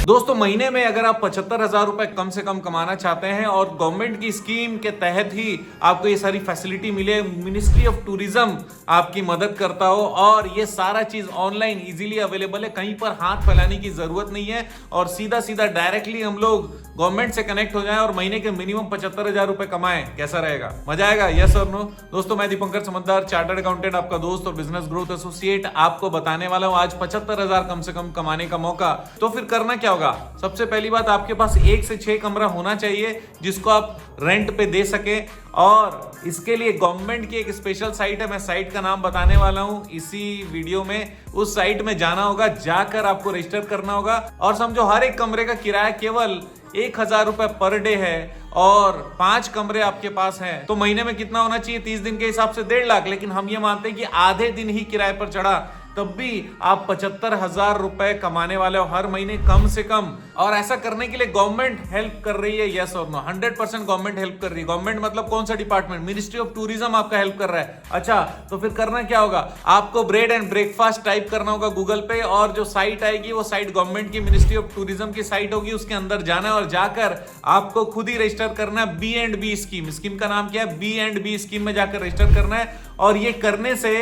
दोस्तों महीने में अगर आप 75,000 रुपए कम से कम कमाना चाहते हैं और गवर्नमेंट की स्कीम के तहत ही आपको ये सारी फैसिलिटी मिले, मिनिस्ट्री ऑफ टूरिज्म आपकी मदद करता हो और ये सारा चीज ऑनलाइन इजीली अवेलेबल है, कहीं पर हाथ फैलाने की जरूरत नहीं है और सीधा सीधा डायरेक्टली हम लोग गवर्नमेंट से कनेक्ट हो जाएं और महीने के मिनिमम 75,000 रुपए कमाएं, कैसा रहेगा? मजा आएगा? यस और नो? दोस्तों मैं दीपंकर समझदार, चार्टर्ड अकाउंटेंट, आपका दोस्त और बिजनेस ग्रोथ एसोसिएट, आपको बताने वाला हूं आज 75,000 कम से कम कमाने का मौका। तो फिर करना क्या होगा? सबसे पहली बात, आपके पास 1 से 6 कमरा होना चाहिए जिसको आप रेंट पे दे सके और इसके लिए गवर्नमेंट की एक स्पेशल साइट है, मैं साइट का नाम बताने वाला हूं इसी वीडियो में। उस साइट में जाना होगा, जाकर आपको रजिस्टर करना होगा और समझो हर एक कमरे का किराया केवल 1,000 रुपए पर डे है और 5 कमरे आपके पास हैं तो महीने में कितना होना चाहिए? 30 दिन के हिसाब से 1.5 लाख। लेकिन हम ये मानते हैं कि आधे दिन ही किराए पर चढ़ा तब भी आप 75,000 रुपए कमाने वाले हो हर महीने कम से कम। और ऐसा करने के लिए गवर्नमेंट हेल्प कर रही है, यस और नो? 100% गवर्नमेंट हेल्प कर रही है। गवर्नमेंट मतलब कौन सा डिपार्टमेंट? मिनिस्ट्री ऑफ टूरिज्म आपका हेल्प कर रहा है। अच्छा, तो फिर करना क्या होगा? आपको ब्रेड एंड ब्रेकफास्ट टाइप करना होगा गूगल पे और जो साइट आएगी वो साइट गवर्नमेंट की मिनिस्ट्री ऑफ टूरिज्म की साइट होगी, उसके अंदर जाना है और जाकर आपको खुद ही रजिस्टर करना है B&B स्कीम। स्कीम का नाम क्या है? B&B स्कीम में जाकर रजिस्टर करना है और ये करने से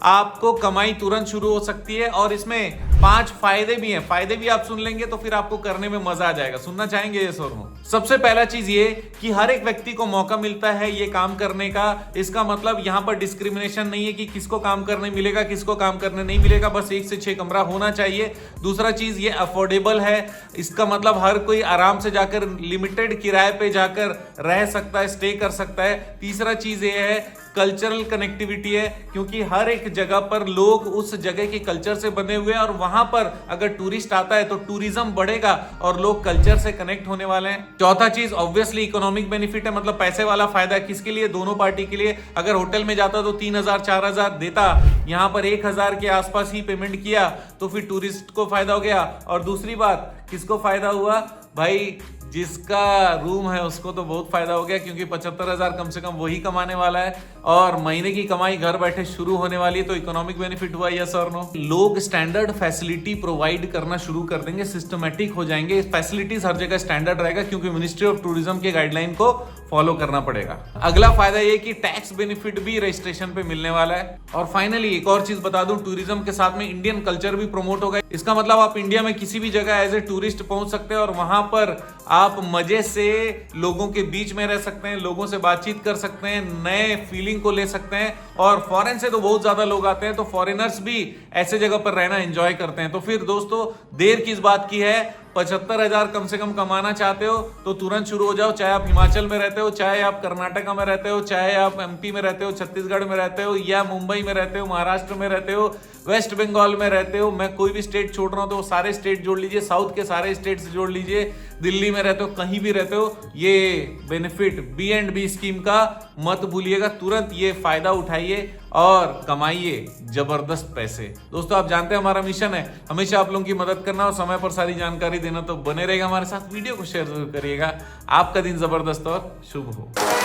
आपको कमाई तुरंत शुरू हो सकती है और इसमें 5 फायदे भी हैं। फायदे भी आप सुन लेंगे तो फिर आपको करने में मजा आ जाएगा। सुनना चाहेंगे ये सर? सबसे पहला चीज ये कि हर एक व्यक्ति को मौका मिलता है ये काम करने का। इसका मतलब यहां पर डिस्क्रिमिनेशन नहीं है कि किसको काम करने मिलेगा, किसको काम करने नहीं मिलेगा। बस 1 से 6 कमरा होना चाहिए। दूसरा चीज ये अफोर्डेबल है। इसका मतलब हर कोई आराम से जाकर लिमिटेड किराए पे जाकर रह सकता है, स्टे कर सकता है। तीसरा चीज ये है कल्चरल कनेक्टिविटी है, क्योंकि हर एक जगह पर लोग उस जगह के कल्चर से बने हुए हैं और वहां पर अगर टूरिस्ट आता है तो टूरिज्म बढ़ेगा और लोग कल्चर से कनेक्ट होने वाले हैं। चौथा चीज ऑब्वियसली इकोनॉमिक बेनिफिट है, मतलब पैसे वाला फायदा है। किसके लिए? दोनों पार्टी के लिए। अगर होटल में जाता तो 3,000 4,000 देता, यहां पर 1,000 के आसपास ही पेमेंट किया तो फिर टूरिस्ट को फायदा हो गया। और दूसरी बात, किसको फायदा हुआ? भाई जिसका रूम है उसको तो बहुत फायदा हो गया, क्योंकि 75,000 कम से कम वही कमाने वाला है और महीने की कमाई घर बैठे शुरू होने वाली है। तो इकोनॉमिक बेनिफिट हुआ, यस और नो? लोग स्टैंडर्ड फैसिलिटी प्रोवाइड करना शुरू कर देंगे, सिस्टमैटिक हो जाएंगे। फैसिलिटीज हर जगह स्टैंडर्ड रहेगा क्योंकि मिनिस्ट्री ऑफ टूरिज्म के गाइडलाइन को फॉलो करना पड़ेगा। अगला फायदा ये कि टैक्स बेनिफिट भी रजिस्ट्रेशन पे मिलने वाला है। और फाइनली एक और चीज बता दूं, टूरिज्म के साथ में इंडियन कल्चर भी प्रमोट होगा। इसका मतलब आप इंडिया में किसी भी जगह एज ए टूरिस्ट पहुंच सकते हैं और वहां पर आप मजे से लोगों के बीच में रह सकते हैं, लोगों से बातचीत कर सकते हैं, नए फीलिंग को ले सकते हैं। और फॉरेन से तो बहुत ज्यादा लोग आते हैं तो फॉरेनर्स भी ऐसे जगह पर रहना एंजॉय करते हैं। तो फिर दोस्तों देर किस बात की है? 75,000 कम से कम कमाना चाहते हो तो तुरंत शुरू हो जाओ। चाहे आप हिमाचल में रहते हो, चाहे आप कर्नाटका में रहते हो, चाहे आप MP में रहते हो, छत्तीसगढ़ में रहते हो या मुंबई में रहते हो, महाराष्ट्र में रहते हो, वेस्ट बंगाल में रहते हो। मैं कोई भी स्टेट छोड़ रहा हूं तो वो सारे स्टेट जोड़ लीजिए, साउथ के सारे स्टेट से जोड़ लीजिए, दिल्ली में रहते हो, कहीं भी रहते हो, ये बेनिफिट B&B स्कीम का मत भूलिएगा। तुरंत ये फायदा उठाइए और कमाइए जबरदस्त पैसे। दोस्तों आप जानते हैं हमारा मिशन है हमेशा आप लोगों की मदद करना और समय पर सारी जानकारी देना, तो बने रहेगा हमारे साथ। वीडियो को शेयर जरूर करिएगा। आपका दिन जबरदस्त और शुभ हो।